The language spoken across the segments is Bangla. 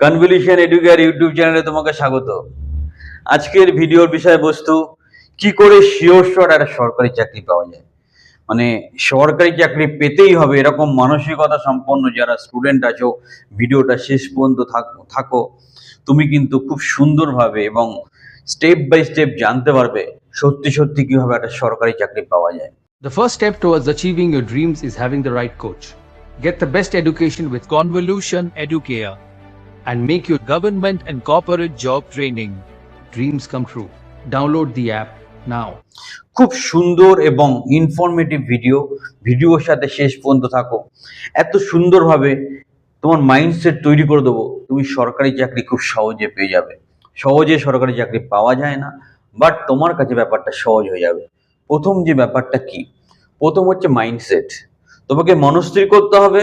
কনভলিউশন এডুকেয়ার ইউটিউব চ্যানেলে তোমাকে স্বাগত। আজকের ভিডিওর বিষয়বস্তু, কি করে শিওর শট একটা সরকারি চাকরি পাওয়া যায়। মানে সরকারি চাকরি পেতেই হবে এরকম মানসিকতা সম্পন্ন যারা স্টুডেন্ট আছো, ভিডিওটা শেষ পর্যন্ত থাকো। তুমি কিন্তু খুব সুন্দরভাবে এবং স্টেপ বাই স্টেপ জানতে পারবে সত্যি সত্যি কিভাবে একটা সরকারি চাকরি পাওয়া যায়। The first step towards achieving your dreams is having the right coach. Get the best education with Convolution Educare and make your government and corporate job training dreams come true. Download the app now. খুব সুন্দর এবং ইনফরমেটিভ ভিডিওর সাথে শেষ পর্যন্ত থাকো। এত সুন্দরভাবে তোমার মাইন্ডসেট তৈরি করে দেবো, তুমি সরকারি চাকরি খুব সহজে পেয়ে যাবে। সহজে সরকারি চাকরি পাওয়া যায় না, বাট তোমার কাছে ব্যাপারটা সহজ হয়ে যাবে। প্রথম যে ব্যাপারটা কি, প্রথম হচ্ছে মাইন্ডসেট। তোমাকে মনস্থির করতে হবে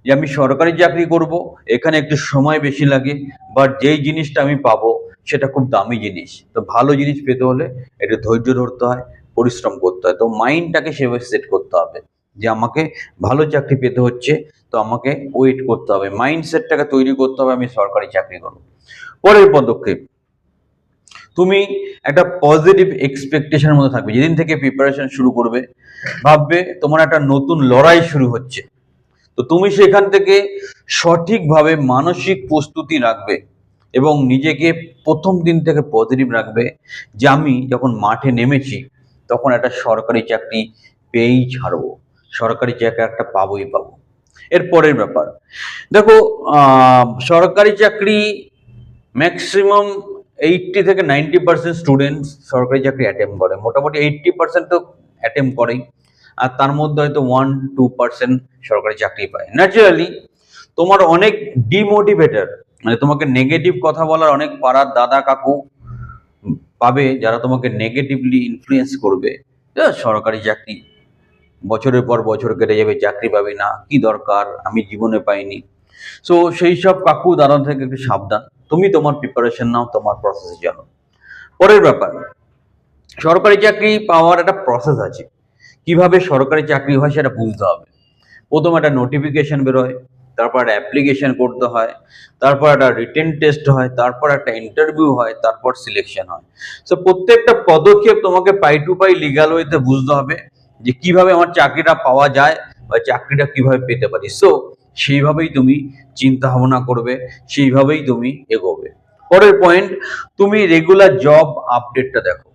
যে আমি সরকারি চাকরি করব, এখানে একটু সময় বেশি লাগে, বাট যেই জিনিসটা আমি পাবো সেটা খুব দামি জিনিস। তো ভালো জিনিস পেতে হলে একটু ধৈর্য ধরতে হয়, পরিশ্রম করতে হয়। তো মাইন্ডটাকে সেভাবে সেট করতে হবে যে আমাকে ভালো চাকরি পেতে হচ্ছে, তো আমাকে ওয়েট করতে হবে, মাইন্ডসেটটাকে তৈরি করতে হবে আমি সরকারি চাকরি করবো। পরের পদক্ষেপ, তুমি একটা পজিটিভ এক্সপেকটেশনের মধ্যে থাকবে। যেদিন থেকে প্রিপারেশন শুরু করবে, ভাববে তোমার একটা নতুন লড়াই শুরু হচ্ছে। তো তুমি সেখান থেকে সঠিকভাবে মানসিক প্রস্তুতি রাখবে এবং নিজেকে প্রথম দিন থেকে পজিটিভ রাখবে যে আমি যখন মাঠে নেমেছি তখন একটা সরকারি চাকরি পেয়েই ছাড়বো, সরকারি চাকরি একটা পাবোই পাবো। এর পরের ব্যাপার দেখো, সরকারি চাকরি ম্যাক্সিমাম 80 থেকে 90% স্টুডেন্ট সরকারি চাকরি অ্যাটেম্প করে, মোটামুটি 80% তো অ্যাটেম্প করেই, আর তার মধ্যে হয়তো 1-2% সরকারি চাকরি পায়। ন্যাচারালি তোমার অনেক ডিমোটিভেটর, মানে তোমাকে নেগেটিভ কথা বলার অনেক পাড়ার দাদা কাকু পাবে যারা তোমাকে নেগেটিভলি ইনফ্লুয়েন্স করবে। সরকারি চাকরি বছরের পর বছর কেটে যাবে, চাকরি পাবি না, কি দরকার, আমি জীবনে পাইনি। সো সেই সব কাকু দাদা থেকে একটু সাবধান। তুমি তোমার প্রিপারেশন নাও, তোমার প্রসেসে জানো। পরের ব্যাপার, সরকারি চাকরি পাওয়ার একটা প্রসেস আছে। কিভাবে সরকারি চাকরি হয় সেটা বুঝতে হবে। প্রথম একটা নোটিফিকেশন বেরোয়, তারপর একটা অ্যাপ্লিকেশন করতে হয়, তারপর একটা রিটেন টেস্ট হয়, তারপর একটা ইন্টারভিউ হয়, তারপর সিলেকশন হয়। সো প্রত্যেকটা পদক্ষেপ তোমাকে পাই টু পাই লিগাল ওয়েতে বুঝতে হবে যে কিভাবে আমার চাকরিটা পাওয়া যায় বা চাকরিটা কিভাবে পেতে পারি। সো সেইভাবেই তুমি চিন্তা ভাবনা করবে, সেইভাবেই তুমি এগোবে। পরের পয়েন্ট, তুমি রেগুলার জব আপডেটটা দেখো।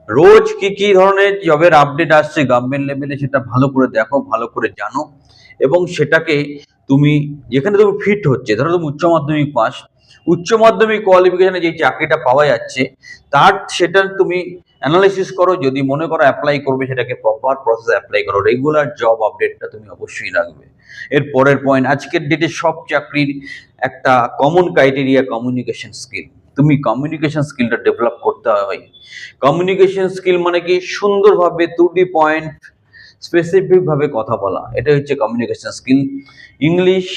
রোজ কি কি ধরনের জবের আপডেট আসছে গভর্নমেন্ট লেভেলে সেটা ভালো করে দেখো, ভালো করে জানো, এবং সেটাকে তুমি যেখানে তুমি ফিট হচ্ছে, ধরো তুমি উচ্চ মাধ্যমিক পাস, উচ্চ মাধ্যমিক কোয়ালিফিকেশনে যে চাকরিটা পাওয়া যাচ্ছে সেটা তুমি অ্যানালাইসিস করো। যদি মনে করো অ্যাপ্লাই করবে, সেটাকে প্রপার প্রসেসে অ্যাপ্লাই করো। রেগুলার জব আপডেটটা তুমি অবশ্যই রাখবে। এর পরের পয়েন্ট, আজকের ডেটে সব চাকরির একটা কমন ক্রাইটেরিয়া কমিউনিকেশন স্কিল। তুমি কমিউনিকেশন স্কিলটা ডেভেলপ করতে হবে। কমিউনিকেশন স্কিল মানে কি, সুন্দরভাবে টু দি পয়েন্ট স্পেসিফিক ভাবে কথা বলা, এটা হচ্ছে কমিউনিকেশন স্কিল। ইংলিশ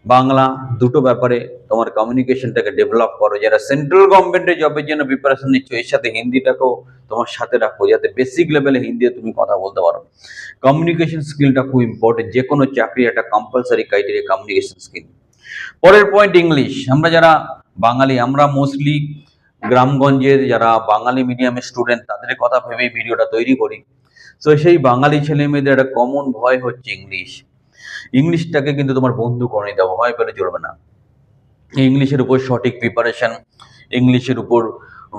বাংলা দুটো ব্যাপারে তোমার কমিউনিকেশনটাকে ডেভেলপ করো। যারা সেন্ট্রাল গভর্নমেন্টের জবের জন্য প্রিপারেশন নিচ্ছ, এর সাথে হিন্দিটাকেও তোমার সাথে রাখো, যাতে বেসিক লেভেলে হিন্দিতে তুমি কথা বলতে পারো। কমিউনিকেশন স্কিলটা খুব ইম্পর্টেন্ট, যে কোনো চাকরি একটা কম্পালসারি ক্রাইটেরিয়া কমিউনিকেশন স্কিল। পরের পয়েন্ট, ইংলিশ। আমরা যারা বাঙালি, আমরা মোস্টলি গ্রামগঞ্জের যারা বাঙালি মিডিয়ামের স্টুডেন্ট, তাদের কথা ভেবেই ভিডিওটা তৈরি করি। তো সেই বাঙালি ছেলে মেয়েদের একটা কমন ভয় হচ্ছে ইংলিশ। ইংলিশটাকে কিন্তু তোমার বন্ধু করে নিতে হবে, ভয় পেলে চলবে না। ইংলিশের উপর সঠিক প্রিপারেশন, ইংলিশের উপর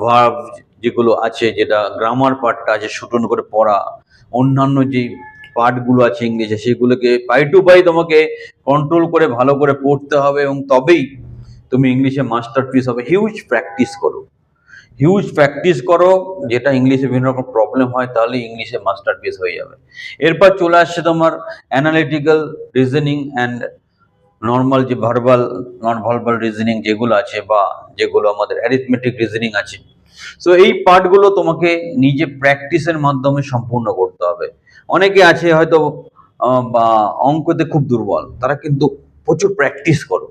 ভার্ব যেগুলো আছে, যেটা গ্রামার পার্টটা আছে সুন্দর করে পড়া, অন্যান্য যে পার্টগুলো আছে ইংলিশে সেগুলোকে পাই টু পাই তোমাকে কন্ট্রোল করে ভালো করে পড়তে হবে, এবং তবেই তুমি ইংলিশে মাস্টারপিস হবে। হিউজ প্র্যাকটিস করো, হিউজ প্র্যাকটিস করো, যেটা ইংলিশে বিভিন্ন রকম প্রবলেম হয় তাহলে ইংলিশে মাস্টারপিস হয়ে যাবে। এরপর চলে আসছে তোমার অ্যানালিটিক্যাল রিজনিং অ্যান্ড নর্মাল যে ভার্বাল নন ভার্বাল রিজনিং যেগুলো আছে, বা যেগুলো আমাদের অ্যারিথমেটিক রিজনিং আছে। সো এই পার্টগুলো তোমাকে নিজে প্র্যাকটিসের মাধ্যমে সম্পূর্ণ করতে হবে। অনেকে আছে হয়তো বা অঙ্কতে খুব দুর্বল, তারা কিন্তু প্রচুর প্র্যাকটিস করো,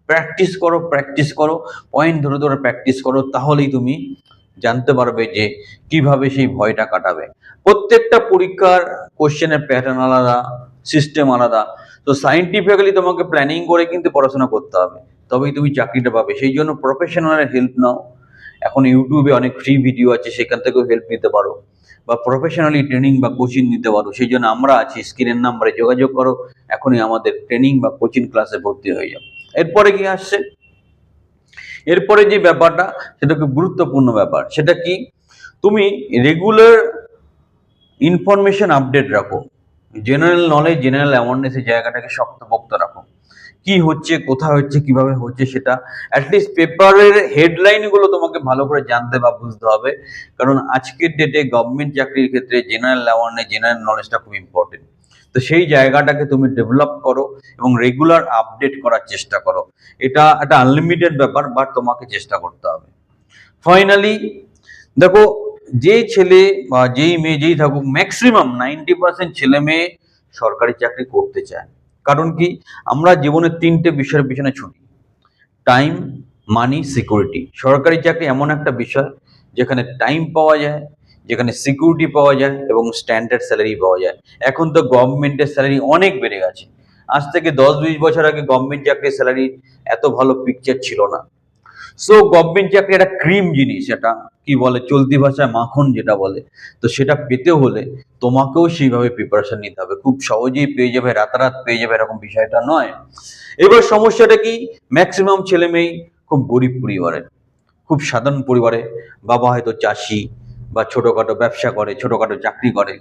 প্র্যাকটিস করো, প্র্যাকটিস করো, পয়েন্ট ধরে ধরে প্র্যাকটিস করো, তাহলেই তুমি জানতে পারবে যে কিভাবে সেই ভয়টা কাটাবে। প্রত্যেকটা পরীক্ষার কোশ্চেনের প্যাটার্ন আলাদা, সিস্টেম আলাদা। তো সাইন্টিফিক্যালি তোমাকে প্ল্যানিং করে কিন্তু পড়াশোনা করতে হবে, তবেই তুমি চাকরিটা পাবে। সেই জন্য প্রফেশনালের হেল্প নাও। এখন ইউটিউবে অনেক ফ্রি ভিডিও আছে, সেখান থেকেও হেল্প নিতে পারো, বা প্রফেশনালি ট্রেনিং বা কোচিং নিতে পারো। সেই জন্য আমরা আছি, স্ক্রিনের নাম্বারে যোগাযোগ করো, এখনই আমাদের ট্রেনিং বা কোচিং ক্লাসে ভর্তি হয়ে যাও। এরপরে কি আসছে? এরপরে যে ব্যাপারটা, সেটা খুব গুরুত্বপূর্ণ ব্যাপার। সেটা কি? তুমি রেগুলার ইনফরমেশন আপডেট রাখো, জেনারেল নলেজ, জেনারেল অ্যাওয়ারনেসের জায়গাটাকে শক্তপোক্ত রাখো। কি হচ্ছে, কোথায় হচ্ছে, কিভাবে হচ্ছে, সেটা অ্যাটলিস্ট পেপারের হেডলাইন গুলো তোমাকে ভালো করে জানতে বা বুঝতে হবে। কারণ আজকের ডেটে গভর্নমেন্ট চাকরির ক্ষেত্রে জেনারেল অ্যাওয়ারনেস, জেনারেল নলেজটা খুব ইম্পর্টেন্ট। তো সেই জায়গাটাকে তুমি ডেভেলপ করো এবং রেগুলার আপডেট করার চেষ্টা করো। এটা একটা আনলিমিটেড ব্যাপার, বাট তোমাকে চেষ্টা করতে হবে। ফাইনালি দেখো, যেই ছেলে বা যেই মেয়ে যেই থাকুক, ম্যাক্সিমাম 90% ছেলে মেয়ে সরকারি চাকরি করতে চায়। কারণ কি? আমরা জীবনের 3টে বিষয়ের পিছনে ছুটি: টাইম, মানি, সিকিউরিটি। সরকারি চাকরি এমন একটা বিষয় যেখানে টাইম পাওয়া যায়, যেখানে সিকিউরিটি পাওয়া যায় এবং স্ট্যান্ডার্ড স্যালারি পাওয়া যায়। এখন তো গভর্নমেন্টের স্যালারি অনেক বেড়ে গেছে। আজ থেকে 10-20 বছর আগে গভর্নমেন্ট চাকরির স্যালারি এত ভালো পিকচার ছিল না। সো গভর্নমেন্ট চাকরি একটা ক্রিম জিনিস, এটা কি বলে চলতি ভাষায় মাখন যেটা বলে। তো সেটা পেতে হলে তোমাকেও সেইভাবে প্রিপারেশন নিতে হবে। খুব সহজেই পেয়ে যাবে, রাতারাত পেয়ে যাবে, এরকম বিষয়টা নয়। এবার সমস্যাটা কি? ম্যাক্সিমাম ছেলে মেয়ে খুব গরিব পরিবারের, খুব সাধারণ পরিবারে। বাবা হয়তো চাষি বা ছোটখাটো ব্যবসা করে, ছোটখাটো চাকরি করে।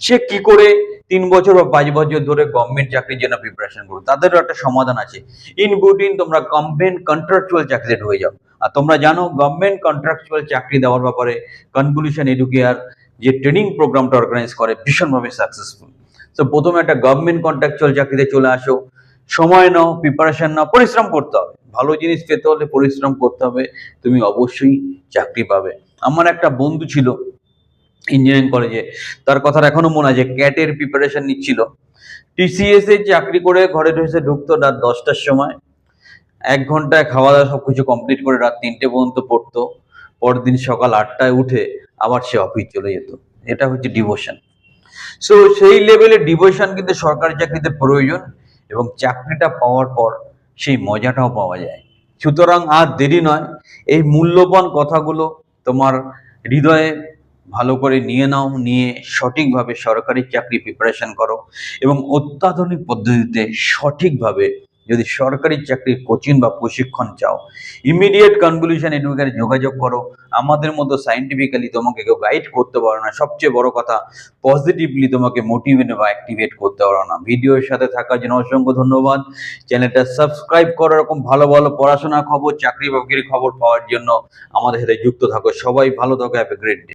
সে কি করে 3 বছর বা 5 বছর ধরে গভর্নমেন্ট চাকরির জন্য প্রিপারেশন করবে? তাদেরও একটা সমাধান আছে। ইন বিটুইন তোমরা গভর্নমেন্ট কন্ট্রাকচুয়াল চাকরিতে ঢুকে যাও। আর তোমরা জানো, গভর্নমেন্ট কন্ট্রাকচুয়াল চাকরি দেওয়ার ব্যাপারে কনভলিউশন এডুকেয়ার যে ট্রেনিং প্রোগ্রামটা অর্গানাইজ করে, ভীষণভাবে সাকসেসফুল। তো প্রথমে একটা গভর্নমেন্ট কন্ট্রাকচুয়াল চাকরিতে চলে আসো, সময় নাও, প্রিপারেশন নাও, পরিশ্রম করতে হবে। ভালো জিনিস পেতে হলে পরিশ্রম করতে হবে, তুমি অবশ্যই চাকরি পাবে। আমার একটা বন্ধু ছিল ইঞ্জিনিয়ারিং কলেজে, তার কথা এখনো মনে আছে। ক্যাটের প্রিপারেশন নিচ্ছিল, টিসিএস এ চাকরি করে ঘরে ঢুকতো রাত 10টার সময়, 1 ঘন্টায় খাওয়া দাওয়া সবকিছু কমপ্লিট করে রাত 3টে পর্যন্ত পড়তো। পরের দিন সকাল 8টায় উঠে আবার সে অফিস চলে যেত। এটা হচ্ছে ডিভোশন। সো সেই লেভেলে ডিভোশন কিন্তু সরকারি চাকরিতে প্রয়োজন, এবং চাকরিটা পাওয়ার পর সেই মজাটাও পাওয়া যায়। সুতরাং আর দেরি নয়, এই মূল্যবান কথাগুলো তোমার হৃদয়ে ভালো করে নিয়ে নাও, নিয়ে সঠিকভাবে সরকারি চাকরি প্রিপারেশন করো, এবং অত্যাধুনিক পদ্ধতিতে সঠিকভাবে যদি সরকারি চাকরির কোচিং বা প্রশিক্ষণ চাও, ইমিডিয়েট কনভলিউশন এডুকেশনে যোগাযোগ করো। আমাদের মতো সাইন্টিফিক্যালি তোমাকে কেউ গাইড করতে পারো না। সবচেয়ে বড় কথা, পজিটিভলি তোমাকে মোটিভেট বা অ্যাক্টিভেট করতে পারো না। ভিডিওর সাথে থাকার জন্য অসংখ্য ধন্যবাদ। চ্যানেলটা সাবস্ক্রাইব করো, এরকম ভালো ভালো পড়াশোনার খবর, চাকরি বাকরির খবর পাওয়ার জন্য আমাদের সাথে যুক্ত থাকো। সবাই ভালো থাকো, হ্যাভ এ গ্রেট ডে।